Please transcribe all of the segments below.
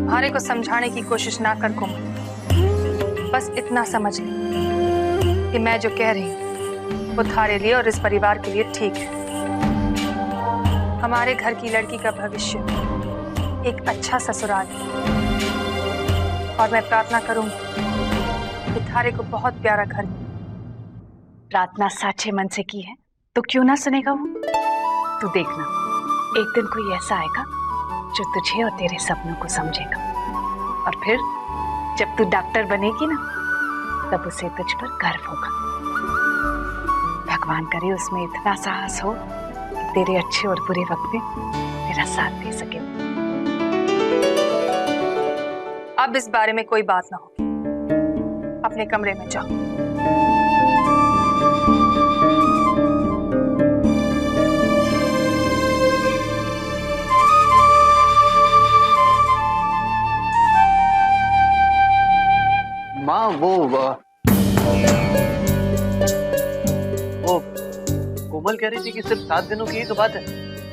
हारे को समझाने की कोशिश ना कर कोमल। बस इतना समझ ले कि मैं जो कह रही हूँ वो थारे लिए और इस परिवार के लिए ठीक है। हमारे घर की लड़की का भविष्य एक अच्छा ससुराल है और मैं प्रार्थना करूंगी कि थारे को बहुत प्यारा घर मिले। प्रार्थना साचे मन से की है तो क्यों ना सुनेगा वो। तू देखना, एक दिन कोई ऐसा आएगा जो तुझे और तेरे सपनों को समझेगा, और फिर जब तू डॉक्टर बनेगी ना तब उसे तुझ पर गर्व होगा। भगवान करे उसमें इतना साहस हो कि तेरे अच्छे और बुरे वक्त में तेरा साथ दे सके। अब इस बारे में कोई बात ना होगी। अपने कमरे में जाओ। माँ वो कोमल कह रही थी कि सिर्फ 7 दिनों की ही तो बात है,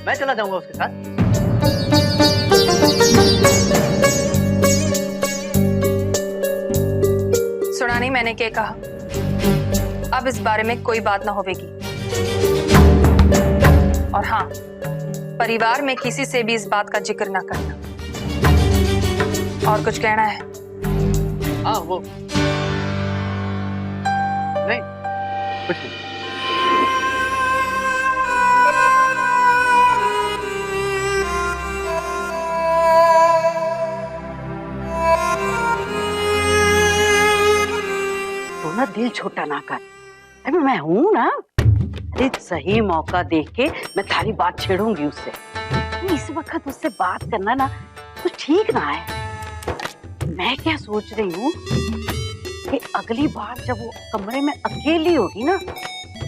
मैं चला जाऊंगा उसके साथ। सुना नहीं मैंने क्या कहा? अब इस बारे में कोई बात ना होगी। और हाँ, परिवार में किसी से भी इस बात का जिक्र ना करना। और कुछ कहना है? हाँ वो नहीं, कुछ नहीं। तो ना दिल छोटा ना कर। अरे मैं हूं ना। अरे सही मौका देख के मैं थारी बात छेड़ूंगी उससे। इस वक्त उससे बात करना ना कुछ ठीक ना है। मैं क्या सोच रही हूँ कि अगली बार जब वो कमरे में अकेली होगी ना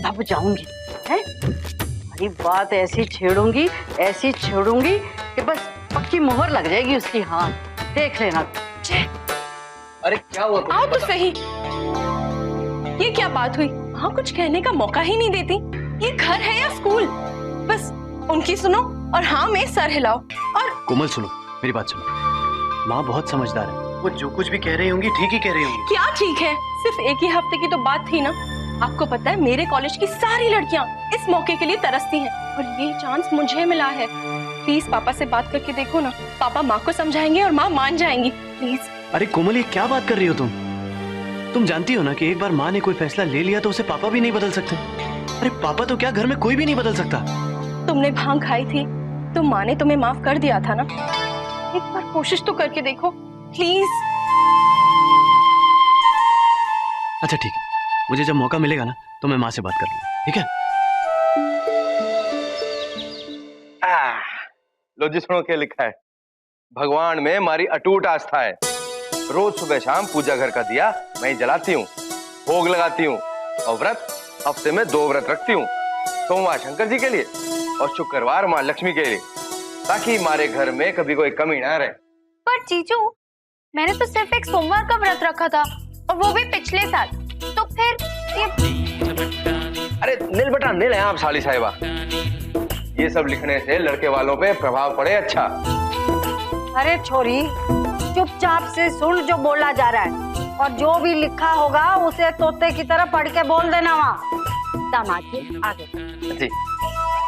तब जाऊंगी, है? अरे बात ऐसी छेड़ूंगी कि बस पक्की मोहर लग जाएगी उसकी। हाँ देख लेना। अरे क्या हुआ? आओ तो सही। ये क्या बात हुई? हाँ, कुछ कहने का मौका ही नहीं देती। ये घर है या स्कूल? बस उनकी सुनो और हाँ में सर हिलाओ। और कोमल सुनो, मेरी बात सुनो। माँ बहुत समझदार है, वो जो कुछ भी कह रही होंगी ठीक ही कह रही होंगी। क्या ठीक है? सिर्फ एक ही हफ्ते की तो बात थी ना। आपको पता है मेरे कॉलेज की सारी लड़कियां इस मौके के लिए तरसती हैं और ये चांस मुझे मिला है। प्लीज पापा से बात करके देखो ना। पापा माँ को समझाएंगे और माँ मान जाएंगी। प्लीज। अरे कोमल, ये क्या बात कर रही हो तुम जानती हो ना कि एक बार माँ ने कोई फैसला ले लिया तो उसे पापा भी नहीं बदल सकते। अरे पापा तो क्या, घर में कोई भी नहीं बदल सकता। तुमने भांग खाई थी तो माँ ने तुम्हें माफ कर दिया था ना। एक बार कोशिश तो करके देखो प्लीज। अच्छा ठीक है, मुझे जब मौका मिलेगा ना तो मैं माँ से बात कर लूंगा, ठीक है? लो जी सुनो क्या लिखा है। भगवान में हमारी अटूट आस्था है। रोज सुबह शाम पूजा घर का दिया मैं ही जलाती हूँ, भोग लगाती हूँ और व्रत हफ्ते में 2 व्रत रखती हूँ। सोमवार शंकर जी के लिए और शुक्रवार माँ लक्ष्मी के लिए, ताकि हमारे घर में कभी कोई कमी ना रहे। पर जीजू, मैंने तो सिर्फ एक सोमवार का व्रत रखा था और वो भी पिछले साल। तो फिर ये... अरे नील बटा नील है आप साली साहिबा। ये सब लिखने से लड़के वालों पे प्रभाव पड़े। अच्छा अरे छोरी, चुपचाप से सुन जो बोला जा रहा है और जो भी लिखा होगा उसे तोते की तरह पढ़ के बोल देना। वहाँ दामाद जी आगे। जी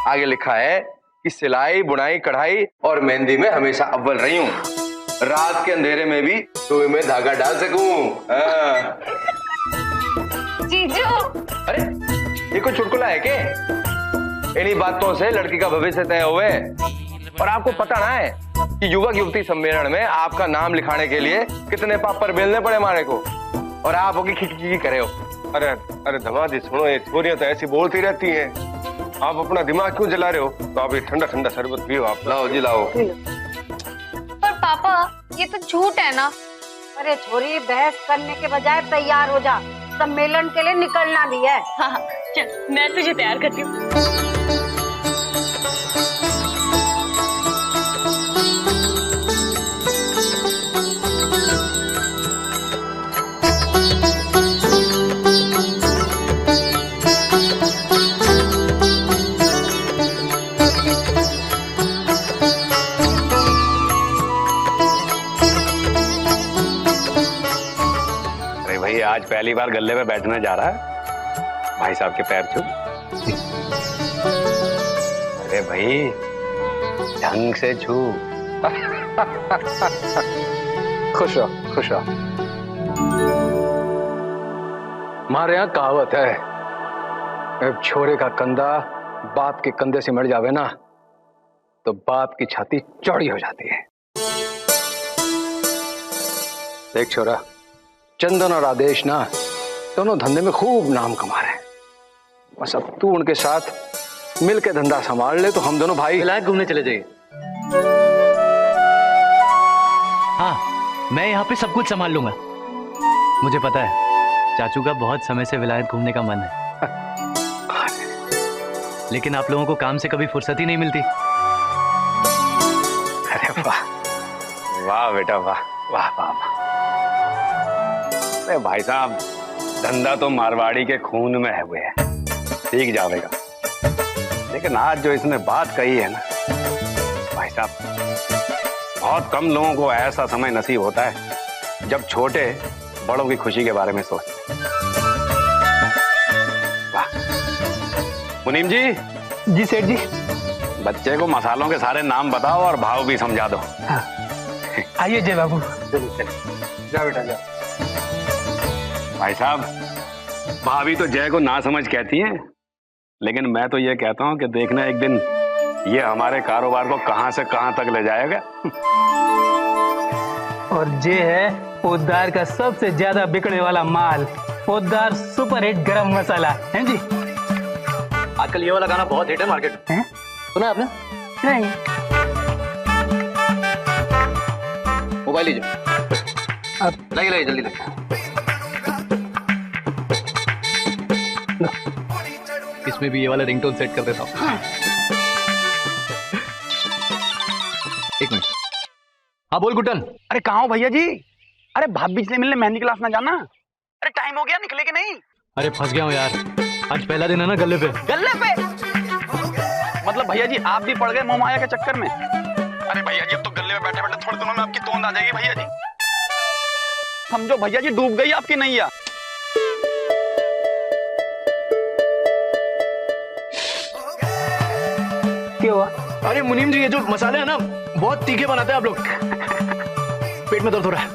आगे लिखा है कि सिलाई बुनाई कढ़ाई और मेहंदी में हमेशा अव्वल रही हूँ। रात के अंधेरे में भी सुई में धागा डाल सकूं। जीजू, अरे ये कोई चुटकुला है क्या? इन्हीं बातों से लड़की का भविष्य तय हुए। और आपको पता ना है कि युवक युवती सम्मेलन में आपका नाम लिखाने के लिए कितने पापर बेलने पड़े हमारे को, और आप होगी खिचखिची करे हो। अरे अरे धमादी सुनो, ये छोरियां तो ऐसी बोलती रहती हैं, आप अपना दिमाग क्यों जला रहे हो? तो आप ये ठंडा ठंडा शरबत पियो। आप लाओ जी लाओ। पर पापा ये तो झूठ है ना। अरे छोरी, बहस करने के बजाय तैयार हो जा, सम्मेलन के लिए निकलना भी है। हाँ चल मैं तुझे तैयार करती हूँ। आज पहली बार गल्ले पे बैठने जा रहा है, भाई साहब के पैर छू। अरे भाई ढंग से छू। खुश रहो, खुश रहो। हमारे यहाँ कहावत है, अब छोरे का कंधा बाप के कंधे से मर जावे ना तो बाप की छाती चौड़ी हो जाती है। देख छोरा, चंदन और आदेश ना दोनों धंधे में खूब नाम कमा रहे हैं। बस अब तू उनके साथ मिलके धंधा संभाल ले तो हम दोनों भाई विलायत घूमने चले जाइए। हाँ, मैं यहाँ पे सब कुछ संभाल लूंगा। मुझे पता है चाचू का बहुत समय से विलायत घूमने का मन है, लेकिन आप लोगों को काम से कभी फुर्सत ही नहीं मिलती। अरे वाह वाह बेटा, वाह वाह वाह। अरे भाई साहब, धंधा तो मारवाड़ी के खून में है हुए है, ठीक जाएगा। लेकिन आज जो इसने बात कही है ना भाई साहब, बहुत कम लोगों को ऐसा समय नसीब होता है जब छोटे बड़ों की खुशी के बारे में सोचते। वाह। मुनीम जी। जी सेठ जी। बच्चे को मसालों के सारे नाम बताओ और भाव भी समझा दो। हाँ। आइए जय बाबू। जा बेटा जा। भाई साहब, भाभी तो जय को ना समझ कहती हैं, लेकिन मैं तो ये कहता हूं कि देखना एक दिन ये हमारे कारोबार को कहां से कहां तक ले जाएगा। और ये है पोद्दार का सबसे ज्यादा बिकने वाला माल, पोद्दार सुपर हिट गरम मसाला है जी। आजकल ये वाला गाना बहुत हिट है मार्केट में, सुना आपने? नहीं। मोबाइल लीजिए, अब लाइए जल्दी लाइए। इसमें भी ये वाला रिंगटोन सेट कर देता हूँ। एक मिनट। हाँ बोल गुड्डन। अरे कहाँ हो भैया जी? अरे भाभी से मिलने मेहंदी क्लास ना जाना? अरे टाइम हो गया, निकले कि नहीं? अरे फंस गया हूँ यार, आज पहला दिन है ना गले पे। गले पे? मतलब भैया जी आप भी पड़ गए मोह माया के चक्कर में? अरे भैया जी अब तो गले में बैठे बैठे थोड़े दिनों में आपकी तोंद आ जाएगी भैया जी। समझो भैया जी डूब गई आपकी नैया। क्या हुआ? अरे मुनीम जी, ये जो मसाले हैं ना बहुत तीखे बनाते हैं आप लोग। पेट में दर्द हो रहा है।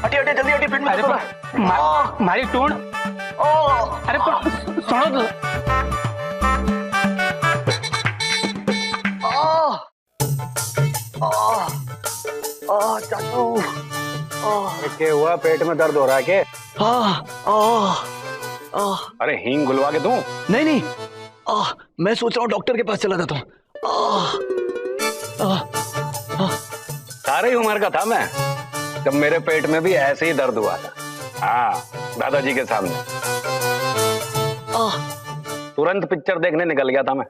हटिए हटिए जल्दी हटिए, पेट में दर्द हो रहा है। मारी टूण। अरे सुनो तो। चाचू क्या हुआ? पेट में दर्द हो रहा है क्या? अरे हींग घुलवा के दूं? नहीं नहीं, मैं सोच रहा हूँ डॉक्टर के पास चला जाता हूँ। सारी उम्र का था मैं जब मेरे पेट में भी ऐसे ही दर्द हुआ था। हाँ, दादाजी के सामने तुरंत पिक्चर देखने निकल गया था मैं।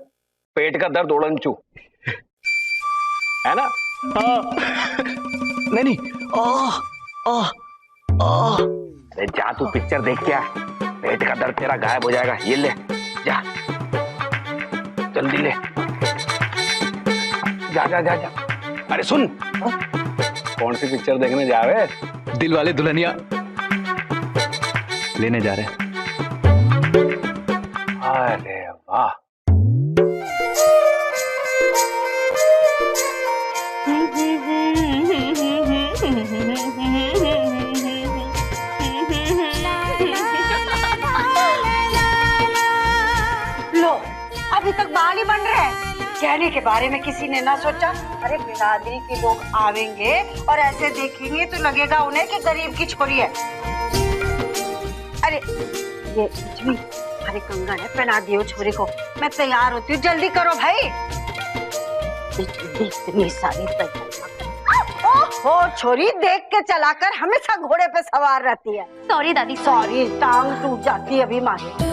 पेट का दर्द उड़नचू है ना? नहीं नहीं। अरे जा तू पिक्चर देख के आ, पेट का दर्द तेरा गायब हो जाएगा। ये ले जा, जल्दी ले, जा जा जा जा। अरे सुन, कौन सी पिक्चर देखने जा रहे? दिल वाले दुल्हनिया लेने जा रहे हैं। अरे वाह। लो अभी तक बाल ही बन रहे हैं, कहने के बारे में किसी ने ना सोचा। अरे बिरादरी के लोग आवेंगे और ऐसे देखेंगे तो लगेगा उन्हें कि गरीब की छोरी है। अरे ये लक्ष्मी, अरे कंगन है, पहना दियो छोरी को। मैं तैयार होती हूँ, जल्दी करो भाई। इतनी सारी ओहो, छोरी देख के चलाकर हमेशा घोड़े पे सवार रहती है। सॉरी दादी। सॉरी, टांग टूट जाती है अभी मारे।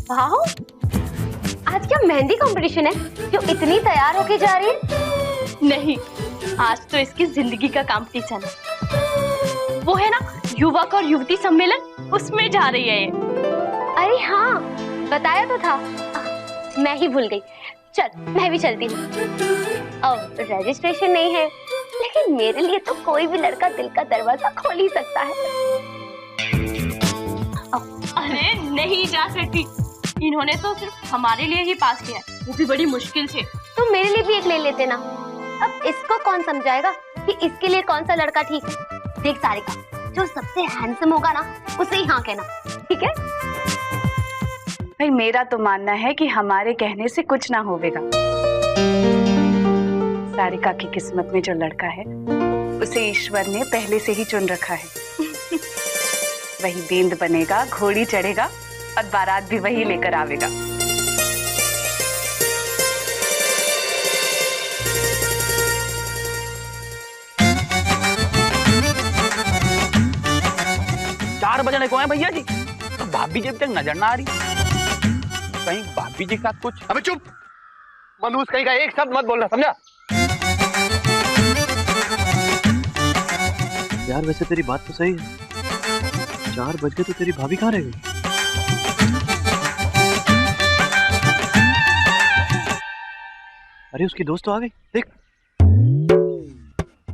वाह, आज क्या मेहंदी कंपटीशन है जो इतनी तैयार होके जा रही है? नहीं, आज तो इसकी जिंदगी का कंपटीशन है। वो है ना युवक और युवती सम्मेलन, उसमें जा रही है ये। अरे हाँ, बताया तो था, मैं ही भूल गई। चल मैं भी चलती हूँ। अब रजिस्ट्रेशन नहीं है लेकिन मेरे लिए तो कोई भी लड़का दिल का दरवाजा खोल ही सकता है। अरे नहीं जा सकती, इन्होंने तो सिर्फ हमारे लिए ही पास किया है, वो भी बड़ी मुश्किल से। तो मेरे लिए भी एक ले लेते ना। अब इसको कौन समझाएगा कि इसके लिए कौन सा लड़का ठीक है। देख सारिका, जो सबसे हैंडसम होगा ना उसे ही हाँ कहना, ठीक है? भाई मेरा तो मानना है कि हमारे कहने से कुछ ना होवेगा। सारिका की किस्मत में जो लड़का है उसे ईश्वर ने पहले से ही चुन रखा है। वही बेंद बनेगा, घोड़ी चढ़ेगा और बारात भी वही लेकर आवेगा। चार बजने को है भैया जी, तो भाभी जी अब तक नजर ना आ रही। कहीं भाभी जी का कुछ। अबे चुप, मनहूस कहीं का एक शब्द मत बोलना, समझा? यार वैसे तेरी बात तो सही है, 4 बज गए तो तेरी भाभी कहाँ रह गई? अरे उसकी दोस्त तो आ गई, देख।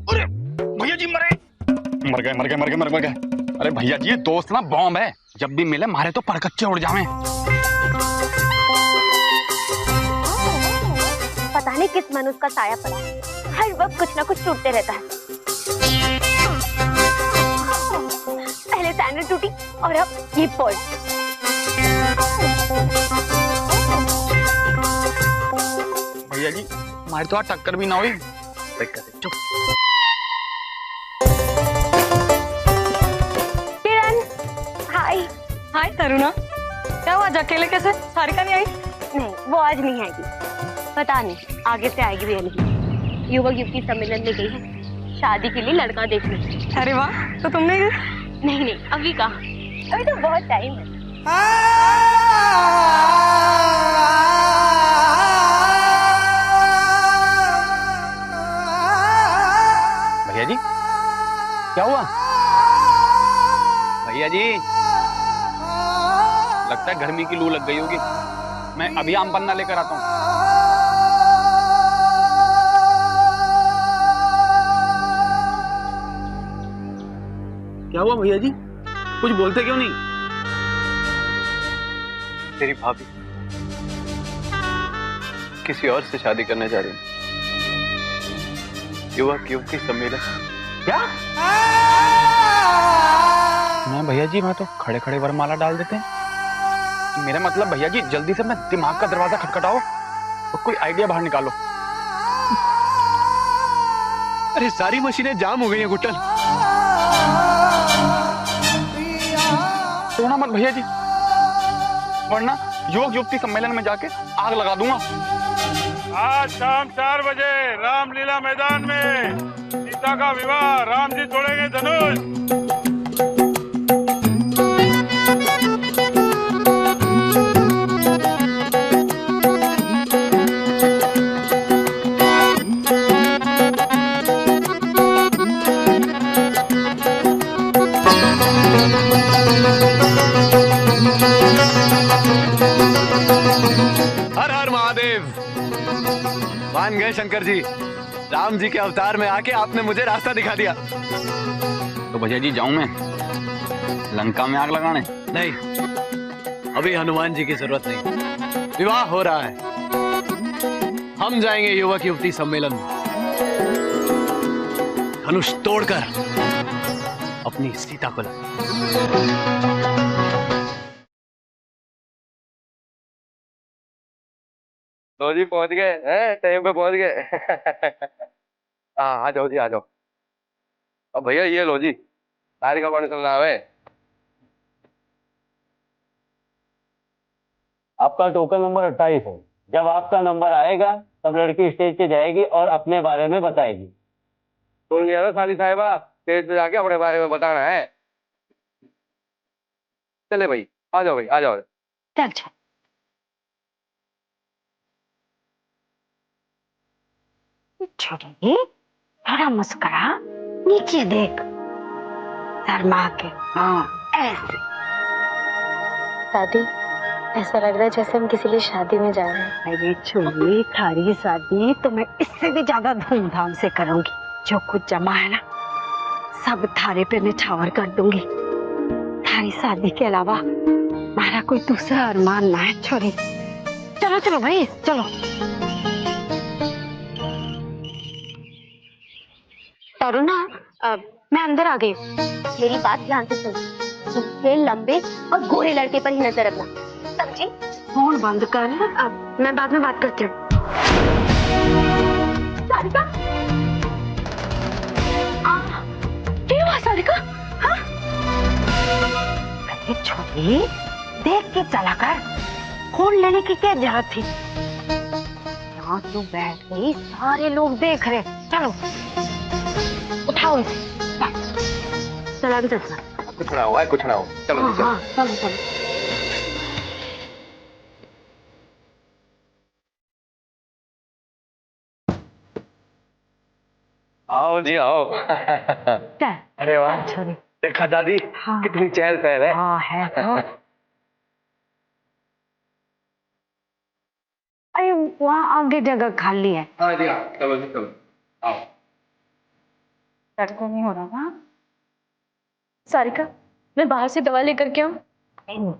अरे भैया जी मर गए। अरे भैया जी ये दोस्त ना बॉम्ब है, जब भी मिले मारे तो परकच्चे उड़ जावे। पता नहीं किस मनुष्य का साया पड़ा है, हर वक्त कुछ ना कुछ टूटते रहता है। पहले सैंडल टूटी और अब ये पोल। भैया जी हमारी तो आज टक्कर भी ना हुई। चुप। किरण, हाय। हाय तरुणा, क्या हुआ? आज अकेले कैसे? सारिका नहीं आई? नहीं, वो आज नहीं आएगी। पता नहीं आगे से आएगी भी या नहीं। युवक युवती सम्मेलन में गई है शादी के लिए लड़का देखने। अरे वाह, तो तुम नहीं गई? नहीं, अभी कहाँ, अभी तो बहुत टाइम है। भैया जी क्या हुआ? भैया जी लगता है गर्मी की लू लग गई होगी, मैं अभी आम पन्ना लेकर आता हूँ। क्या हुआ भैया जी, कुछ बोलते क्यों नहीं? तेरी भाभी किसी और से शादी करने जा रही है। युवक युवती सम्मेलन। क्या? मैं भैया जी, मैं तो खड़े खड़े वरमाला डाल देते हैं। मेरा मतलब भैया जी जल्दी से अपना दिमाग का दरवाजा खटखटाओ और कोई आइडिया बाहर निकालो। अरे सारी मशीनें जाम हो गई हैं गुट्टन। सोना मत भैया जी, वरना युवक युवती सम्मेलन में जाके आग लगा दूंगा। आज शाम 4 बजे रामलीला मैदान में सीता का विवाह, राम जी तोड़ेंगे धनुष। हर हर महादेव। मान गए शंकर जी, राम जी के अवतार में आके आपने मुझे रास्ता दिखा दिया। तो भैया जी जाऊं मैं लंका में आग लगाने? नहीं, अभी हनुमान जी की जरूरत नहीं। विवाह हो रहा है, हम जाएंगे युवक युवती सम्मेलन में धनुष तोड़कर अपनी सीता को लो जी पहुंच गए हैं, टाइम पे पहुंच गए। हाँ आ जाओ जी, आ जाओ। अब भैया ये लो जी, सारिका कौन चलना है? आपका टोकन नंबर 28 है। जब आपका नंबर आएगा तब लड़की स्टेज पे जाएगी और अपने बारे में बताएगी। सुन गया ना साली साहिबा, स्टेज पे जाके अपने बारे में बताना है। चले भाई, आ जाओ भाई, आ जाओ। चल चल। छोड़ी, थोड़ा मुस्कुरा, नीचे देख, शर्मा के। हाँ ऐसे। दादी, ऐसा लग रहा है जैसे हम किसी लिए शादी में जा रहे हैं। अरे छोड़ी, थारी शादी तो मैं इससे भी ज्यादा धूमधाम से करूंगी। जो कुछ जमा है ना सब थारे पे निछावर कर दूंगी। थारी शादी के अलावा हमारा कोई दूसरा अरमान ना है छोरी। चलो चलो भाई चलो। तरुणा, मैं अंदर आ गई हूँ। मेरी बात ध्यान से सुन। मुझसे लंबे और गोरे लड़के पर ही नजर रखना, समझी? फोन बंद कर। अब मैं बाद में बात करती हूँ। सारिका, क्या हुआ सारिका? हाँ? अरे छोरी देख के चला कर, फोन लेने की क्या जरूरत थी? यहाँ तू बैठ गई, सारे लोग देख रहे। चलो उठाओ इसे। चला भी चलना। कुछ ना हुआ है, कुछ ना हो। चलो हाँ, हाँ, चलो चलो। आओ जी आओ। क्या? अरे वाह, छोरी देखा दादी हाँ। कितनी चहल पहल है। हाँ है तो। अरे वहाँ आगे जगह खाली है। हाँ जी हाँ, चलो जी चलो आओ। दर्द नहीं हो रहा ना? सारिका, मैं बाहर से दवा लेकर के आऊं?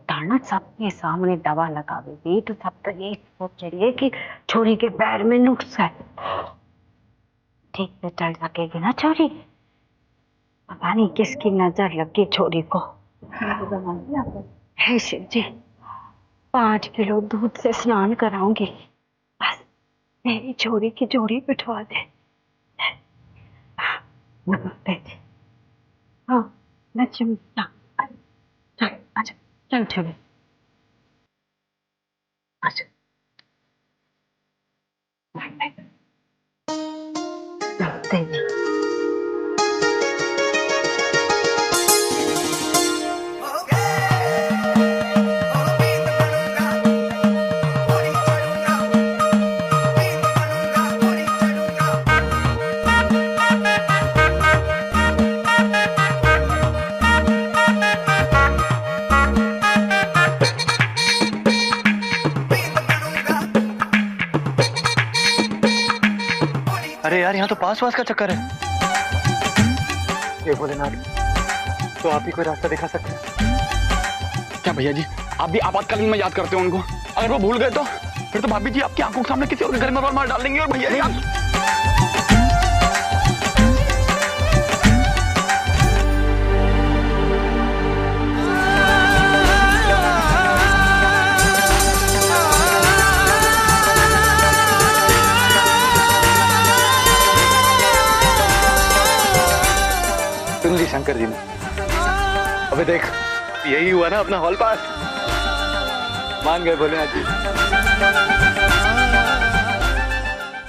ताना सबके सामने दवा लगावेगी तो सब तो ये सोच रही है कि छोरी के पैर में नुक्स है। ठीक से चल सकेगी ना छोरी? पता नहीं किसकी नजर लगी छोरी को। हे शिव जी, 5 किलो दूध से स्नान कराऊंगी, बस मेरी छोरी की जोड़ी बिठवा दे। नमस्ते जी। हाँ मैं चिमटा। चल अच्छा चल छोरी। अच्छा नमस्ते जी। अरे यार, यहाँ तो पास का चक्कर है। ये भोलेनाथ, तो आप ही कोई रास्ता दिखा सकते हैं? क्या भैया जी, आप भी आपातकालीन में याद करते हो उनको? अगर वो भूल गए तो फिर तो भाभी जी आपकी आंखों के सामने किसी और के घर में रोल मार डाल देंगे। और भैया जी आप सुन ली शंकर जी ने। अबे देख, यही हुआ ना अपना हॉल पास। मान गए भोलेनाथ जी।